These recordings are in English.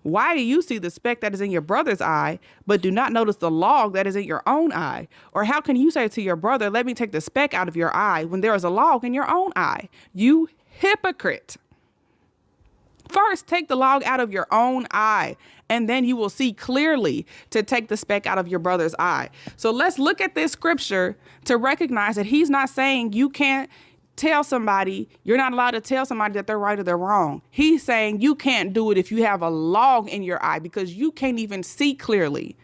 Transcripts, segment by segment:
Why do you see the speck that is in your brother's eye, but do not notice the log that is in your own eye? Or how can you say to your brother, let me take the speck out of your eye, when there is a log in your own eye? You hypocrite. First, take the log out of your own eye, and then you will see clearly to take the speck out of your brother's eye. So let's look at this scripture to recognize that he's not saying you can't tell somebody, you're not allowed to tell somebody that they're right or they're wrong. He's saying you can't do it if you have a log in your eye, because you can't even see clearly.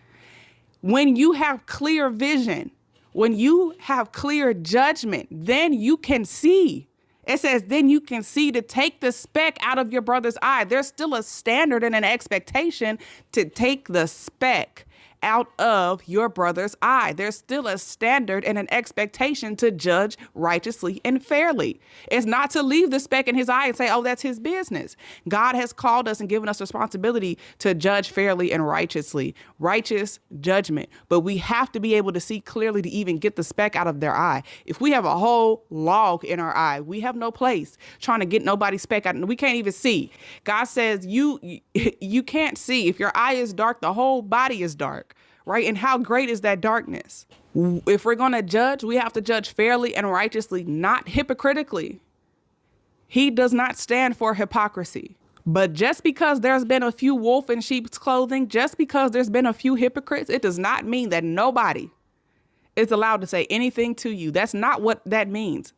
When you have clear vision, when you have clear judgment, then you can see. It says, then you can see to take the speck out of your brother's eye. There's still a standard and an expectation to take the speck out of your brother's eye. There's still a standard and an expectation to judge righteously and fairly. It's not to leave the speck in his eye and say, oh, that's his business. God has called us and given us responsibility to judge fairly and righteously, righteous judgment. But we have to be able to see clearly to even get the speck out of their eye. If we have a whole log in our eye, we have no place trying to get nobody's speck out, and we can't even see. God says you can't see. If your eye is dark, the whole body is dark. Right? And how great is that darkness? If we're going to judge, we have to judge fairly and righteously, not hypocritically. He does not stand for hypocrisy. But just because there's been a few wolf in sheep's clothing, just because there's been a few hypocrites, it does not mean that nobody is allowed to say anything to you. That's not what that means.